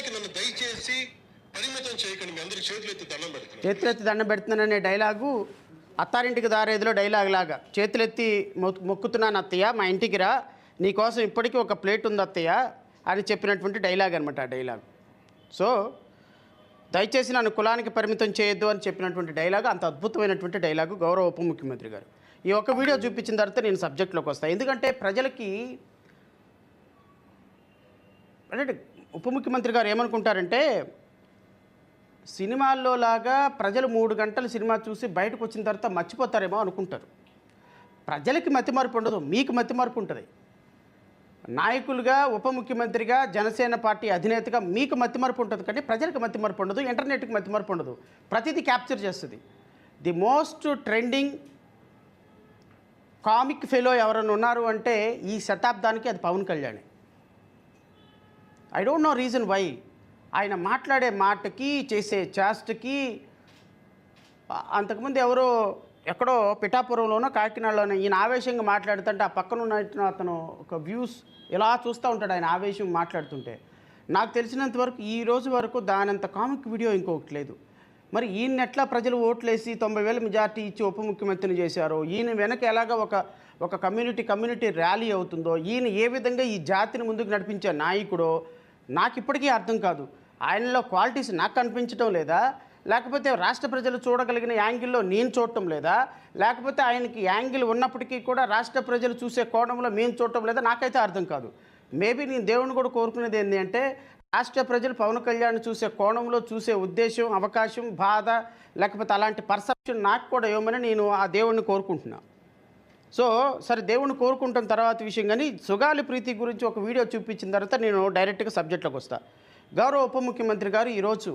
కులానికి నన్ను దయచేసి పరిమితం చేయకండి, మీ అందరికి చేతులెత్తి దండం పెడుతున్నాననే డైలాగు అత్తారింటికి దారేదిలో డైలాగ్ లాగా. చేతులెత్తి మొక్కుతున్నాను అత్తయ్య, మా ఇంటికి రా, నీకోసం ఇప్పటికీ ఒక ప్లేట్ ఉంది అత్తయ్య అని చెప్పినటువంటి డైలాగ్ అనమాట ఆ డైలాగ్. సో దయచేసి నన్ను కులానికి పరిమితం చేయొద్దు అని చెప్పినటువంటి డైలాగ్, అంత అద్భుతమైనటువంటి డైలాగు గౌరవ ఉప ముఖ్యమంత్రి గారు. ఈ ఒక్క వీడియో చూపించిన తర్వాత నేను సబ్జెక్ట్లోకి వస్తాను. ఎందుకంటే ప్రజలకి అంటే ఉప ముఖ్యమంత్రి గారు ఏమనుకుంటారంటే, సినిమాల్లో లాగా ప్రజలు 3 గంటలు సినిమా చూసి బయటకు వచ్చిన తర్వాత మర్చిపోతారేమో అనుకుంటారు. ప్రజలకి మతిమరుపు ఉండదు, మీకు మతిమరుపు ఉంటుంది. నాయకులుగా, ఉప ముఖ్యమంత్రిగా, జనసేన పార్టీ అధినేతగా మీకు మతిమరుపు ఉంటుంది, కానీ ప్రజలకు మతిమరుపు ఉండదు, ఇంటర్నెట్కి మతిమరుపు ఉండదు. ప్రతిదీ క్యాప్చర్ చేస్తుంది. The most trending comic fellow ఎవరైనా ఉన్నారు అంటే ఈ శతాబ్దానికి అది Pawan Kalyan. I don't know reason why. ఆయన మాట్లాడే మాటకి, చేసే చేష్టకి, అంతకుముందు ఎవరో ఎక్కడో పిఠాపురంలోనో కాకినాడలోనో ఈయన ఆవేశంగా మాట్లాడుతుంటే ఆ పక్కన ఉన్న అతను ఒక వ్యూస్ ఇలా చూస్తూ ఉంటాడు ఆయన ఆవేశం మాట్లాడుతుంటే. నాకు తెలిసినంతవరకు ఈ రోజు వరకు దానంత కామిక్ వీడియో ఇంకొకటి లేదు. మరి ఈయన ఎట్లా ప్రజలు ఓట్లేసి 90,000 మెజార్టీ ఇచ్చి ఉప ముఖ్యమంత్రిని చేశారో, ఈయన వెనక ఎలాగ ఒక కమ్యూనిటీ ర్యాలీ అవుతుందో, ఈయన ఏ విధంగా ఈ జాతిని ముందుకు నడిపించే నాయకుడో నాకు ఇప్పటికీ అర్థం కాదు. ఆయనలో క్వాలిటీస్ నాకు కనిపించడం లేదా, లేకపోతే రాష్ట్ర ప్రజలు చూడగలిగిన యాంగిల్లో నేను చూడటం లేదా, లేకపోతే ఆయనకి యాంగిల్ ఉన్నప్పటికీ కూడా రాష్ట్ర ప్రజలు చూసే కోణంలో మేము చూడటం లేదా, నాకైతే అర్థం కాదు. మేబీ నేను దేవుని కూడా కోరుకునేది ఏంటి అంటే, రాష్ట్ర ప్రజలు పవన్ కళ్యాణ్ చూసే కోణంలో చూసే ఉద్దేశం, అవకాశం, బాధ, లేకపోతే అలాంటి పర్సెప్షన్ నాకు కూడా ఇవ్వమని నేను ఆ దేవుణ్ణి కోరుకుంటున్నా. సో సరే, దేవుణ్ణి కోరుకుంటున్న తర్వాత విషయం. కానీ సుగాలి ప్రీతి గురించి ఒక వీడియో చూపించిన తర్వాత నేను డైరెక్ట్గా సబ్జెక్ట్లోకి వస్తాను. గౌరవ ఉప ముఖ్యమంత్రి గారు ఈరోజు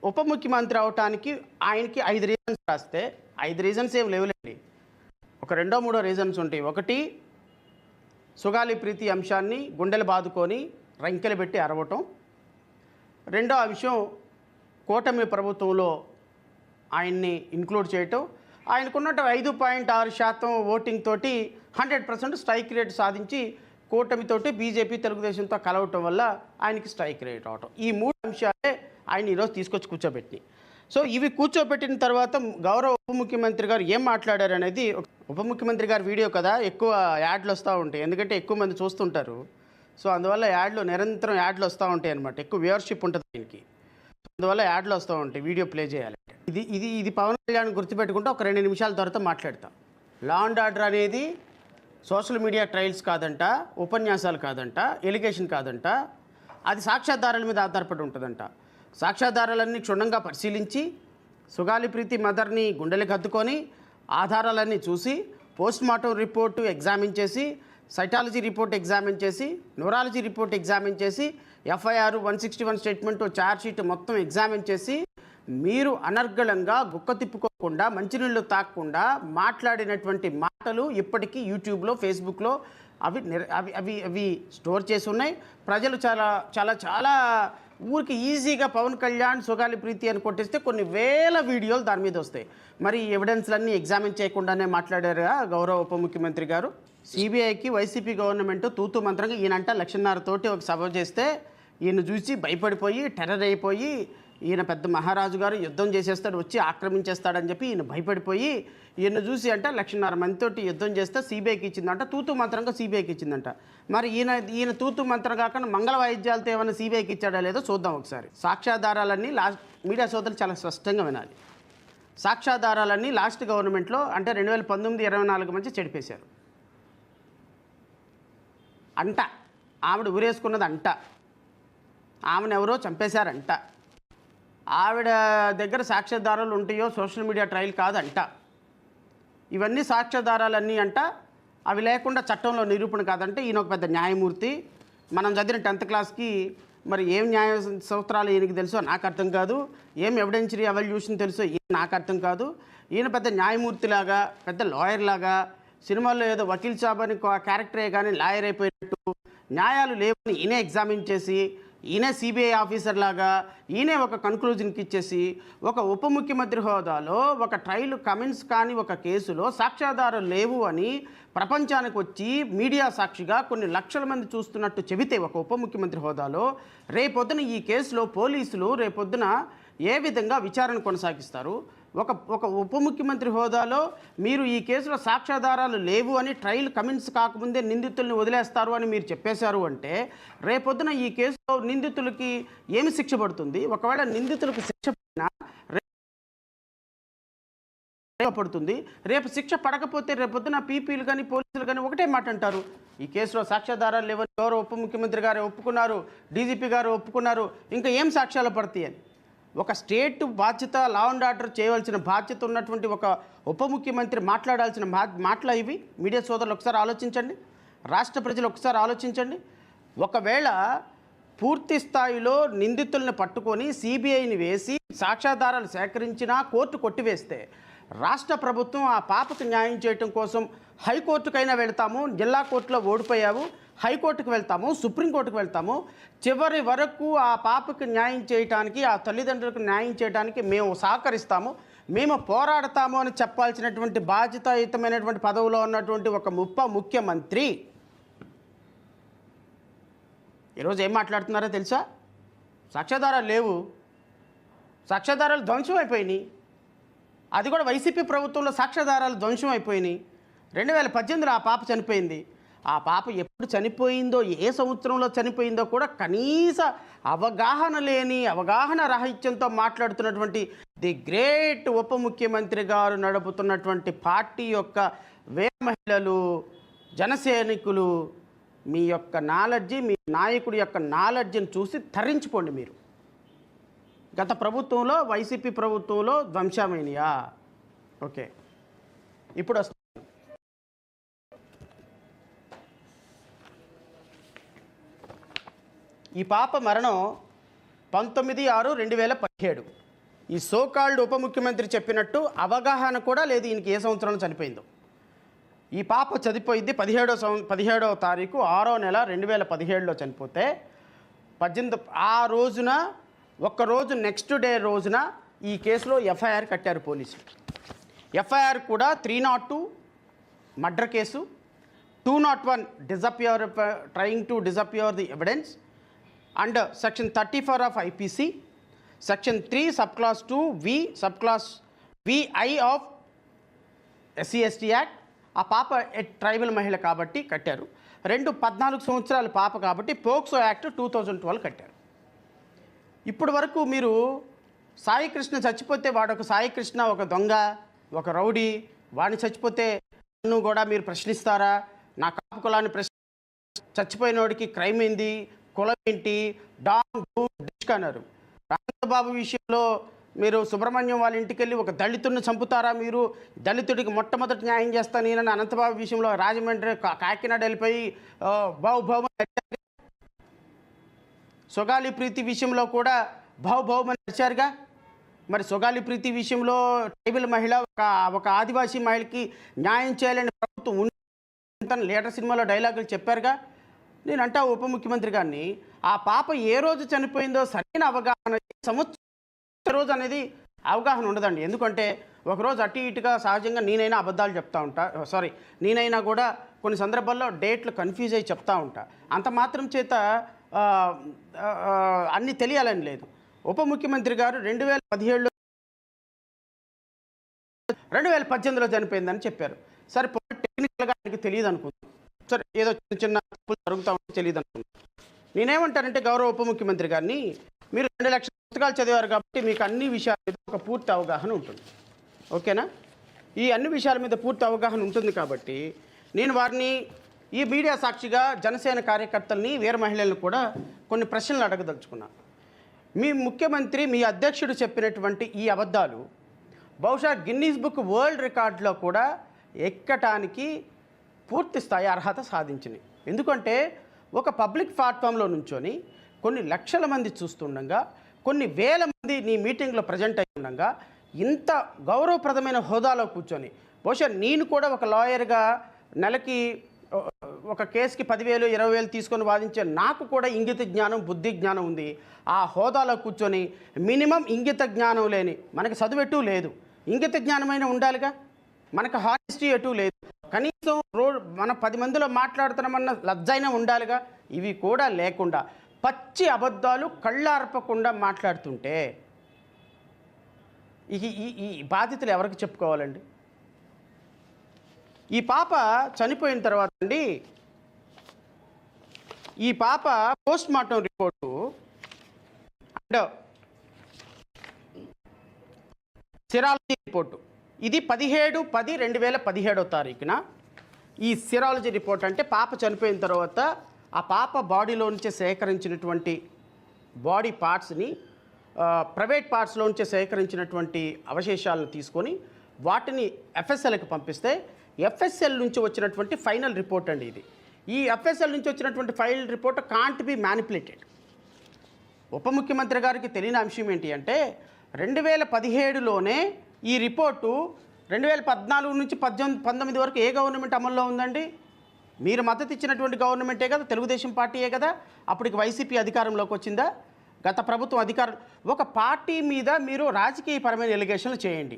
ఉప ముఖ్యమంత్రి అవటానికి ఆయనకి 5 రీజన్స్ రాస్తే, 5 రీజన్స్ ఏం లేవులేండి, ఒక 2-3 రీజన్స్ ఉంటాయి. ఒకటి, సుగాలి ప్రీతి అంశాన్ని గుండెలు బాదుకొని రంకెలు పెట్టి అరవటం. రెండో అంశం, కూటమి ప్రభుత్వంలో ఆయన్ని ఇంక్లూడ్ చేయటం. ఆయనకున్నట్టు 5.6% ఓటింగ్ తోటి 100% స్ట్రైక్ రేట్ సాధించి కూటమితోటి బీజేపీ తెలుగుదేశంతో కలవటం వల్ల ఆయనకి స్ట్రైక్ రేట్ అవటం. ఈ 3 అంశాలే ఆయన ఈరోజు తీసుకొచ్చి కూర్చోబెట్టి. సో ఇవి కూర్చోబెట్టిన తర్వాత గౌరవ ఉప ముఖ్యమంత్రి గారు ఏం మాట్లాడారు అనేది, ఉప ముఖ్యమంత్రి గారి వీడియో కదా, ఎక్కువ యాడ్లు వస్తూ ఉంటాయి, ఎందుకంటే ఎక్కువ మంది చూస్తుంటారు. సో అందువల్ల నిరంతరం యాడ్లు వస్తూ ఉంటాయి అనమాట, ఎక్కువ వ్యూవర్షిప్ ఉంటుంది దీనికి. అందువల్ల యాడ్లు వస్తూ ఉంటాయి, వీడియో ప్లే చేయాలంటే. ఇది పవన్ కళ్యాణ్ గుర్తుపెట్టుకుంటే ఒక 2 నిమిషాల తర్వాత మాట్లాడతాం. లా అండ్ ఆర్డర్ అనేది సోషల్ మీడియా ట్రయల్స్ కాదంట, ఉపన్యాసాలు కాదంట, ఎలిగేషన్ కాదంట, అది సాక్ష్యాధారాల మీద ఆధారపడి ఉంటుందంట. సాక్ష్యాధారాలన్నీ క్షుణ్ణంగా పరిశీలించి, సుగాలి ప్రీతి మదర్ని గుండెలకు హత్తుకొని ఆధారాలన్నీ చూసి, పోస్ట్ మార్టం రిపోర్టు ఎగ్జామిన్ చేసి, సైటాలజీ రిపోర్ట్ ఎగ్జామిన్ చేసి, న్యూరాలజీ రిపోర్ట్ ఎగ్జామిన్ చేసి, ఎఫ్ఐఆర్ 161 స్టేట్మెంట్ ఛార్జ్షీట్ మొత్తం ఎగ్జామిన్ చేసి, మీరు అనర్గళంగా గుక్క తిప్పుకోకుండా, మంచినీళ్ళు తాగకుండా మాట్లాడినటువంటి మాటలు ఇప్పటికీ యూట్యూబ్లో, ఫేస్బుక్లో అవి అవి అవి స్టోర్ చేసి ఉన్నాయి. ప్రజలు చాలా చాలా చాలా ఊరికి ఈజీగా పవన్ కళ్యాణ్ సుగాలి ప్రీతి అని కొట్టేస్తే కొన్ని వేల వీడియోలు దాని మీద వస్తాయి. మరి ఈ ఎవిడెన్స్లన్నీ ఎగ్జామిన్ చేయకుండానే మాట్లాడారు గౌరవ ఉప ముఖ్యమంత్రి గారు. సిబిఐకి వైసీపీ గవర్నమెంట్ తూతూ మంత్రంగా ఈయనంట 1,50,000 తోటి ఒక సభ చేస్తే ఈయన చూసి భయపడిపోయి టెర్రర్ అయిపోయి, ఈయన పెద్ద మహారాజు గారు యుద్ధం చేసేస్తాడు, వచ్చి ఆక్రమించేస్తాడని చెప్పి ఈయన భయపడిపోయి ఈయన చూసి అంట 1,50,000 మందితోటి యుద్ధం చేస్తే సిబిఐకి ఇచ్చిందంట, తూతూ మంత్రంగా సిబిఐకి ఇచ్చిందంట. మరి ఈయన తూతూ మంత్రం కాకుండా మంగళ వాయిద్యాలతో ఏమైనా సిబిఐకి ఇచ్చాడా లేదో చూద్దాం ఒకసారి. సాక్ష్యాధారాలన్నీ మీడియా సోదరులు చాలా స్పష్టంగా వినాలి. సాక్ష్యాధారాలన్నీ లాస్ట్ గవర్నమెంట్లో అంటే 2019-24 మధ్య చెడిపేశారు అంట. ఆవిడ ఊరేసుకున్నది అంట, ఆమెను ఎవరో చంపేశారంట, ఆవిడ దగ్గర సాక్ష్యాధారాలు ఉంటాయో సోషల్ మీడియా ట్రయల్ కాదంట. ఇవన్నీ సాక్ష్యాధారాలన్నీ అంట, అవి లేకుండా చట్టంలో నిరూపణ కాదంటే. ఈయన ఒక పెద్ద న్యాయమూర్తి, మనం చదివిన 10th క్లాస్కి మరి ఏం న్యాయ సూత్రాలు ఈయనకి తెలుసో నాకు అర్థం కాదు, ఏం ఎవిడెన్షరీ ఎవల్యూషన్ తెలుసో నాకు అర్థం కాదు. ఈయన పెద్ద న్యాయమూర్తిలాగా, పెద్ద లాయర్ లాగా, సినిమాల్లో ఏదో వకీల్ సాబ్ అని క్యారెక్టరే కానీ లాయర్ అయిపోయినట్టు, న్యాయాలు లేవని ఈయనే ఎగ్జామిన్ చేసి ఈయన సిబిఐ ఆఫీసర్ లాగా ఈయనే ఒక కన్క్లూజన్కి ఇచ్చేసి ఒక ఉప ముఖ్యమంత్రి హోదాలో ఒక ట్రయల్ కమెంట్స్ కానీ ఒక కేసులో సాక్ష్యాధారాలు లేవు అని ప్రపంచానికి వచ్చి మీడియా సాక్షిగా కొన్ని లక్షల మంది చూస్తున్నట్టు చెబితే ఒక ఉప ముఖ్యమంత్రి హోదాలో రేపొద్దున ఈ కేసులో పోలీసులు రేపొద్దున ఏ విధంగా విచారణ కొనసాగిస్తారు? ఒక ఉప ముఖ్యమంత్రి హోదాలో మీరు ఈ కేసులో సాక్ష్యాధారాలు లేవు అని ట్రయల్ కమెంట్స్ కాకముందే నిందితుల్ని వదిలేస్తారు అని మీరు చెప్పేశారు అంటే రేపొద్దున ఈ కేసులో నిందితులకి ఏమి శిక్ష పడుతుంది? ఒకవేళ నిందితులకు శిక్ష పడినా పడుతుంది, రేపు శిక్ష పడకపోతే రేపొద్దున పీపీలు కానీ పోలీసులు కానీ ఒకటే మాట అంటారు, ఈ కేసులో సాక్ష్యాధారాలు లేవని ఎవరో ఉప ముఖ్యమంత్రి గారు ఒప్పుకున్నారు, డీజీపీ గారు ఒప్పుకున్నారు, ఇంకా ఏం సాక్ష్యాలు పడతాయి అని. ఒక స్టేట్ బాధ్యత, లా అండ్ ఆర్డర్ చేయవలసిన బాధ్యత ఉన్నటువంటి ఒక ఉప ముఖ్యమంత్రి మాట్లాడాల్సిన మాటలు ఇవి. మీడియా సోదరులు ఒకసారి ఆలోచించండి, రాష్ట్ర ప్రజలు ఒకసారి ఆలోచించండి. ఒకవేళ పూర్తి స్థాయిలో నిందితుల్ని పట్టుకొని సిబిఐని వేసి సాక్ష్యాధారాలు సేకరించినా కోర్టు కొట్టివేస్తే రాష్ట్ర ప్రభుత్వం ఆ పాపకు న్యాయం చేయటం కోసం హైకోర్టుకైనా వెళ్తాము, జిల్లా కోర్టులో ఓడిపోయావు, హైకోర్టుకు వెళ్తాము, సుప్రీంకోర్టుకు వెళ్తాము, చివరి వరకు ఆ పాపకు న్యాయం చేయడానికి, ఆ తల్లిదండ్రులకు న్యాయం చేయడానికి మేము సహకరిస్తాము, మేము పోరాడతాము అని చెప్పాల్సినటువంటి బాధ్యతాయుతమైనటువంటి పదవిలో ఉన్నటువంటి ఒక ముఖ్యమంత్రి ఈరోజు ఏం మాట్లాడుతున్నారో తెలుసా? సాక్ష్యాధారాలు లేవు, సాక్ష్యాధారాలు ధ్వంసం అయిపోయినాయి, అది కూడా వైసీపీ ప్రభుత్వంలో సాక్ష్యాధారాలు ధ్వంసం అయిపోయినాయి. 2018లో ఆ పాప చనిపోయింది. ఆ పాప ఎప్పుడు చనిపోయిందో, ఏ సంవత్సరంలో చనిపోయిందో కూడా కనీస అవగాహన లేని, అవగాహన రాహిత్యంతో మాట్లాడుతున్నటువంటి ది గ్రేట్ ఉప ముఖ్యమంత్రి గారు నడుపుతున్నటువంటి పార్టీ యొక్క వేల మహిళలు, జనసైనికులు, మీ యొక్క నాలెడ్జి, మీ నాయకుడి యొక్క నాలెడ్జిని చూసి తరించిపోండి. మీరు గత ప్రభుత్వంలో, వైసీపీ ప్రభుత్వంలో ధ్వంసమైనయా? ఓకే, ఇప్పుడు ఈ పాప మరణం 19/6/2017. ఈ సోకాల్డ్ ఉప ముఖ్యమంత్రి చెప్పినట్టు అవగాహన కూడా లేదు ఈయనకి ఏ సంవత్సరంలో చనిపోయిందో. ఈ పాప చనిపోయింది 17వ తారీఖు 6వ నెల 2017లో చనిపోతే 18 ఆ రోజున ఒక్కరోజు నెక్స్ట్ డే రోజున ఈ కేసులో ఎఫ్ఐఆర్ కట్టారు పోలీసులు. ఎఫ్ఐఆర్ కూడా 302 murder case, 201 trying to disappear the evidence and section 34 of IPC, section 3 subclass 2 subclass VI of SC/ST act. ఆ పాప ట్రైబల్ మహిళ కాబట్టి కట్టారు. 14 సంవత్సరాల పాప కాబట్టి పోక్సో యాక్ట్ 2012 కట్టారు. ఇప్పటి వరకు మీరు సాయికృష్ణ చచ్చిపోతే వాడొక సాయికృష్ణ, ఒక దొంగ, ఒక రౌడీ, వాడిని చచ్చిపోతే నన్ను కూడా మీరు ప్రశ్నిస్తారా? నా కాపు కులాన్ని చచ్చిపోయిన వాడికి క్రైమ్ ఏంది, కులం ఏంటి, డిష్ అన్నారు. రాజబాబు విషయంలో మీరు సుబ్రహ్మణ్యం వాళ్ళ ఇంటికి వెళ్ళి ఒక దళితుడిని చంపుతారా? మీరు దళితుడికి మొట్టమొదటి న్యాయం చేస్తాను నేను అనంతబాబు విషయంలో రాజమండ్రి, కాకినాడ వెళ్ళిపోయి బావుభౌమని, సొగాలి ప్రీతి విషయంలో కూడా బావుభౌమని నడిచారుగా. మరి సొగాలి ప్రీతి విషయంలో ట్రైబల్ మహిళ, ఒక ఆదివాసీ మహిళకి న్యాయం చేయాలని ప్రభుత్వం ఉంటుందని లీడర్ సినిమాలో డైలాగులు చెప్పారుగా. నేను అంటా ఉప ముఖ్యమంత్రి గారిని, ఆ పాప ఏ రోజు చనిపోయిందో సరైన అవగాహన, సంవత్సరం రోజు అనేది అవగాహన ఉండదండి. ఎందుకంటే ఒకరోజు అటు ఇటుగా సహజంగా నేనైనా అబద్ధాలు చెప్తా ఉంటా, నేనైనా కూడా కొన్ని సందర్భాల్లో డేట్లు కన్ఫ్యూజ్ అయ్యి చెప్తా ఉంటా. అంత మాత్రం చేత అన్నీ తెలియాలని లేదు. ఉప ముఖ్యమంత్రి గారు 2017లో 2018లో చనిపోయిందని చెప్పారు. సరే, టెక్నికల్గా ఆయనకి తెలియదు అనుకుందాం, సరే ఏదో చిన్న తప్పులు జరుగుతూ ఉంటే తెలియదు అనుకుందాం. నేనేమంటానంటే గౌరవ ఉప ముఖ్యమంత్రి గారిని, మీరు 2 లక్షల పుస్తకాలు చదివారు కాబట్టి మీకు అన్ని విషయాల మీద ఒక పూర్తి అవగాహన ఉంటుంది, ఓకేనా? ఈ అన్ని విషయాల మీద పూర్తి అవగాహన ఉంటుంది కాబట్టి నేను వారిని ఈ మీడియా సాక్షిగా జనసేన కార్యకర్తల్ని, వీర మహిళలను కూడా కొన్ని ప్రశ్నలు అడగదలుచుకున్నాను. మీ ముఖ్యమంత్రి, మీ అధ్యక్షుడు చెప్పినటువంటి ఈ అబద్ధాలు బహుశా గిన్నీస్ బుక్ వరల్డ్ రికార్డులో కూడా ఎక్కటానికి పూర్తి స్థాయి అర్హత సాధించినాయి. ఎందుకంటే ఒక పబ్లిక్ ప్లాట్ఫామ్లో నుంచొని కొన్ని లక్షల మంది చూస్తుండగా, కొన్ని వేల మంది నీ మీటింగ్లో ప్రజెంట్ అయి ఉండగా, ఇంత గౌరవప్రదమైన హోదాలో కూర్చొని, బహుశా నేను కూడా ఒక లాయర్గా నెలకి ఒక కేసుకి 10,000 20,000 తీసుకొని వాదించే నాకు కూడా ఇంగిత జ్ఞానం బుద్ధి జ్ఞానం ఉంది. ఆ హోదాలో కూర్చొని మినిమం ఇంగిత జ్ఞానం లేని, మనకి చదువు ఎటూ లేదు, ఇంగిత జ్ఞానమైన ఉండాలిగా, మనకు హానెస్టీ ఎటూ లేదు, కనీసం మన 10 మందిలో మాట్లాడుతున్నామన్న లజ్జైనా ఉండాలిగా. ఇవి కూడా లేకుండా పచ్చి అబద్ధాలు కళ్ళార్పకుండా మాట్లాడుతుంటే ఈ బాధ్యతలు ఎవరికి చెప్పుకోవాలండి? ఈ పాప చనిపోయిన తర్వాత అండి, ఈ పాప post mortem report and serology report ఇది 17/10/2017 ఈ సిరాలజీ రిపోర్ట్ అంటే పాప చనిపోయిన తర్వాత ఆ పాప బాడీలో నుంచి సేకరించినటువంటి బాడీ పార్ట్స్ని ప్రైవేట్ పార్ట్స్లో నుంచి సేకరించినటువంటి అవశేషాలను తీసుకొని వాటిని ఎఫ్ఎస్ఎల్కి పంపిస్తే ఎఫ్ఎస్ఎల్ నుంచి వచ్చినటువంటి ఫైనల్ రిపోర్ట్ అండి ఇది. ఈ ఎఫ్ఎస్ఎల్ నుంచి వచ్చినటువంటి final report can't be manipulated. ఉప ముఖ్యమంత్రి గారికి తెలియని అంశం ఏంటి అంటే 2017లోనే ఈ రిపోర్టు 2014 నుంచి 19 వరకు ఏ గవర్నమెంట్ అమల్లో ఉందండి? మీరు మద్దతు ఇచ్చినటువంటి గవర్నమెంటే కదా, తెలుగుదేశం పార్టీయే కదా. అప్పటికి వైసీపీ అధికారంలోకి వచ్చిందా? గత ప్రభుత్వం అధికారం. ఒక పార్టీ మీద మీరు రాజకీయపరమైన ఎలిగేషన్లు చేయండి,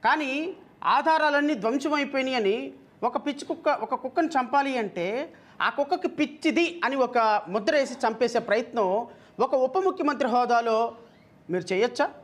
కానీ ఆధారాలన్నీ ధ్వంసమైపోయినాయి అని ఒక కుక్కను చంపాలి అంటే ఆ కుక్కకి పిచ్చిది అని ఒక ముద్ర వేసి చంపేసే ప్రయత్నం ఒక ఉప ముఖ్యమంత్రి హోదాలో మీరు చేయొచ్చా?